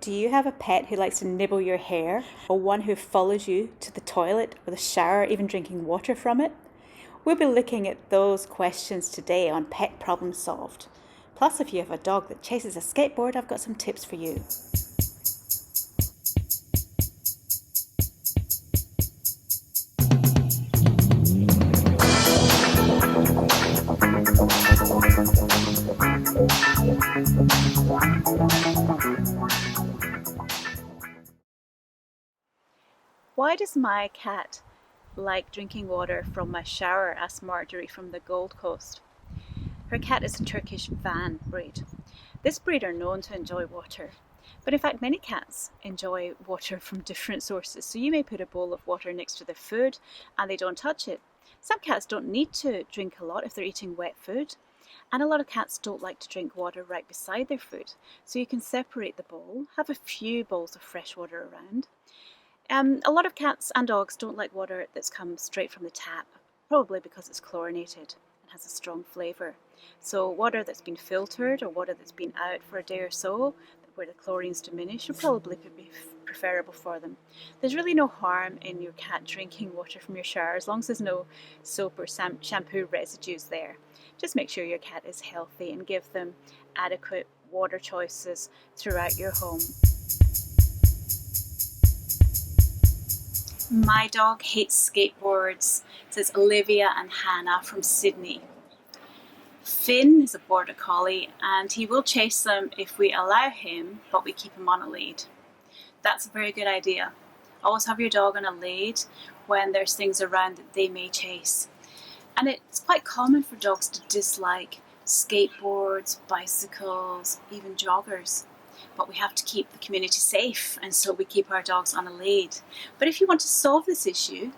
Do you have a pet who likes to nibble your hair, or one who follows you to the toilet or the shower, even drinking water from it? We'll be looking at those questions today on Pet Problems Solved. Plus, if you have a dog that chases a skateboard, I've got some tips for you. Why does my cat like drinking water from my shower? Asked Marjorie from the Gold Coast. Her cat is a Turkish van breed. This breed are known to enjoy water, but in fact many cats enjoy water from different sources. So you may put a bowl of water next to their food and they don't touch it. Some cats don't need to drink a lot if they're eating wet food, and a lot of cats don't like to drink water right beside their food. So you can separate the bowl, have a few bowls of fresh water around. A lot of cats and dogs don't like water that's come straight from the tap, probably because it's chlorinated and has a strong flavour. So water that's been filtered or water that's been out for a day or so, where the chlorine's diminished, would probably be preferable for them. There's really no harm in your cat drinking water from your shower as long as there's no soap or shampoo residues there. Just make sure your cat is healthy and give them adequate water choices throughout your home. My dog hates skateboards, says Olivia and Hannah from Sydney. Finn is a border collie and he will chase them if we allow him, but we keep him on a lead. That's a very good idea. Always have your dog on a lead when there's things around that they may chase. And it's quite common for dogs to dislike skateboards, bicycles, even joggers. But we have to keep the community safe, and so we keep our dogs on a lead. But if you want to solve this issue,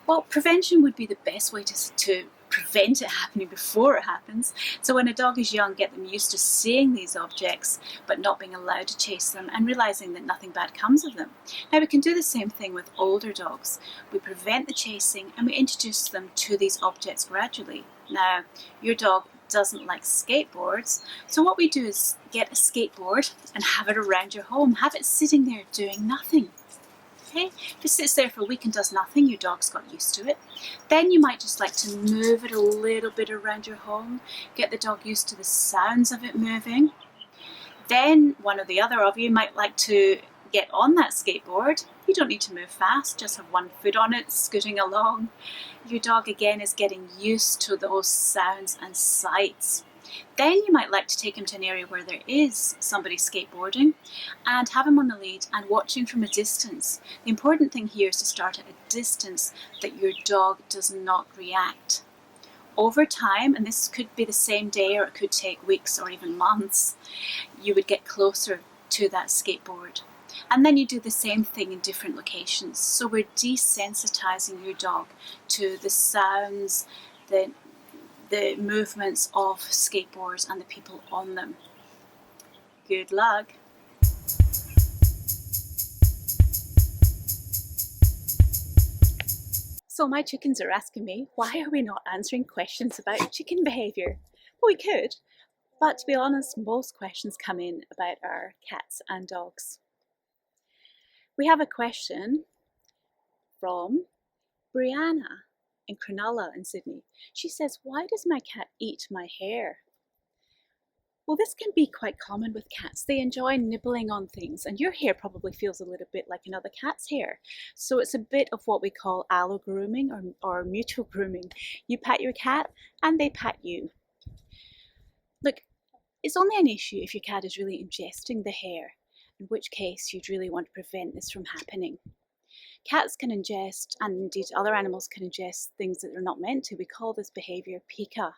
well, prevention would be the best way to prevent it happening before it happens. So when a dog is young, get them used to seeing these objects, but not being allowed to chase them and realizing that nothing bad comes of them. Now we can do the same thing with older dogs. We prevent the chasing and we introduce them to these objects gradually. Now, your dog doesn't like skateboards, so what we do is get a skateboard and have it around your home. Have it sitting there doing nothing. Okay? If it sits there for a week and does nothing, your dog's got used to it. Then you might just like to move it a little bit around your home, get the dog used to the sounds of it moving. Then one or the other of you might like to get on that skateboard. You don't need to move fast, just have one foot on it, scooting along. Your dog again is getting used to those sounds and sights. Then you might like to take him to an area where there is somebody skateboarding and have him on the lead and watching from a distance. The important thing here is to start at a distance that your dog does not react. Over time, and this could be the same day or it could take weeks or even months, you would get closer to that skateboard. And then you do the same thing in different locations. So we're desensitizing your dog to the sounds, the movements of skateboards and the people on them. Good luck. So my chickens are asking me, why are we not answering questions about chicken behaviour? Well, we could, but to be honest, most questions come in about our cats and dogs. We have a question from Brianna in Cronulla in Sydney. She says, why does my cat eat my hair? Well, this can be quite common with cats. They enjoy nibbling on things, and your hair probably feels a little bit like another cat's hair. So it's a bit of what we call allo grooming or mutual grooming. You pat your cat and they pat you. Look, it's only an issue if your cat is really ingesting the hair, in which case you'd really want to prevent this from happening. Cats can ingest, and indeed other animals can ingest things that they're not meant to. We call this behaviour pica,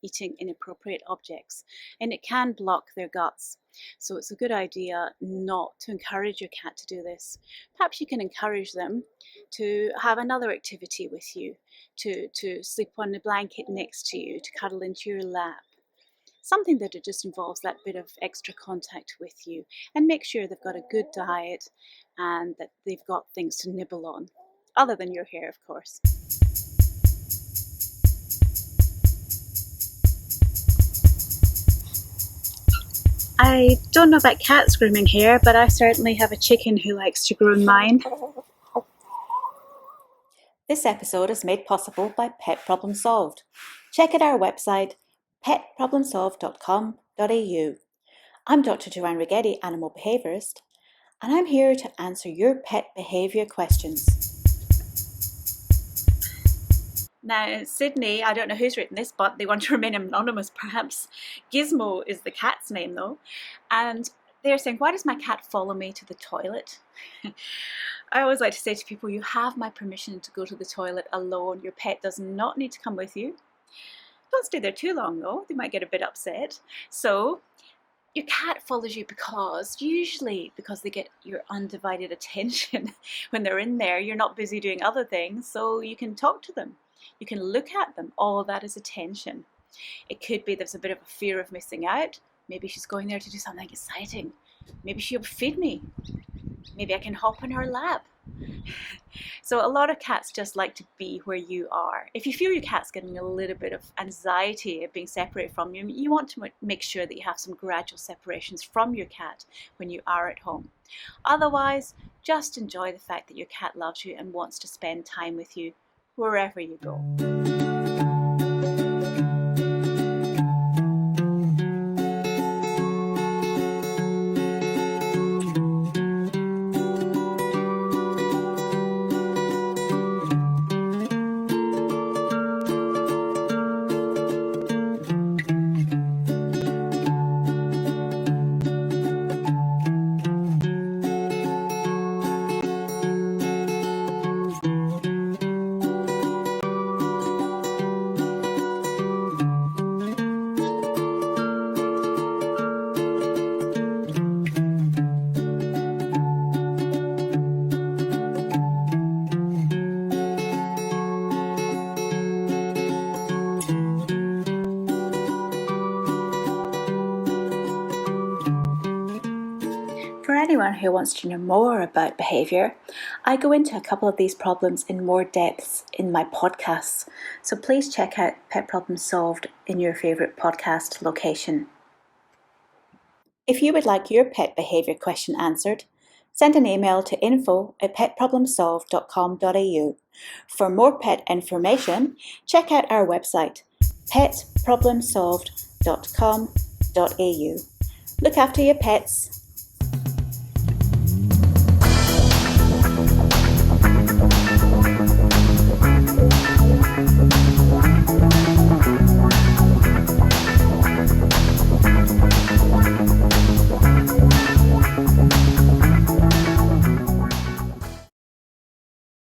eating inappropriate objects, and it can block their guts. So it's a good idea not to encourage your cat to do this. Perhaps you can encourage them to have another activity with you, to sleep on the blanket next to you, to cuddle into your lap. Something that just involves that bit of extra contact with you, and make sure they've got a good diet and that they've got things to nibble on, other than your hair, of course. I don't know about cats grooming hair, but I certainly have a chicken who likes to groom mine. This episode is made possible by Pet Problems Solved. Check out our website, petproblemsolved.com.au. I'm Dr. Jo Righetti, animal behaviourist, and I'm here to answer your pet behaviour questions. Now, Sydney, I don't know who's written this, but they want to remain anonymous perhaps. Gizmo is the cat's name though. And they're saying, why does my cat follow me to the toilet? I always like to say to people, you have my permission to go to the toilet alone. Your pet does not need to come with you. Don't stay there too long though, they might get a bit upset. So your cat follows you usually because they get your undivided attention when they're in there. You're not busy doing other things, so you can talk to them. You can look at them. All of that is attention. It could be there's a bit of a fear of missing out. Maybe she's going there to do something exciting. Maybe she'll feed me. Maybe I can hop in her lap. So a lot of cats just like to be where you are. If you feel your cat's getting a little bit of anxiety of being separated from you, you want to make sure that you have some gradual separations from your cat when you are at home. Otherwise, just enjoy the fact that your cat loves you and wants to spend time with you wherever you go. For anyone who wants to know more about behaviour, I go into a couple of these problems in more depth in my podcasts, so please check out Pet Problems Solved in your favourite podcast location. If you would like your pet behaviour question answered, send an email to info@petproblemsolved.com.au. For more pet information, check out our website, petproblemsolved.com.au. Look after your pets.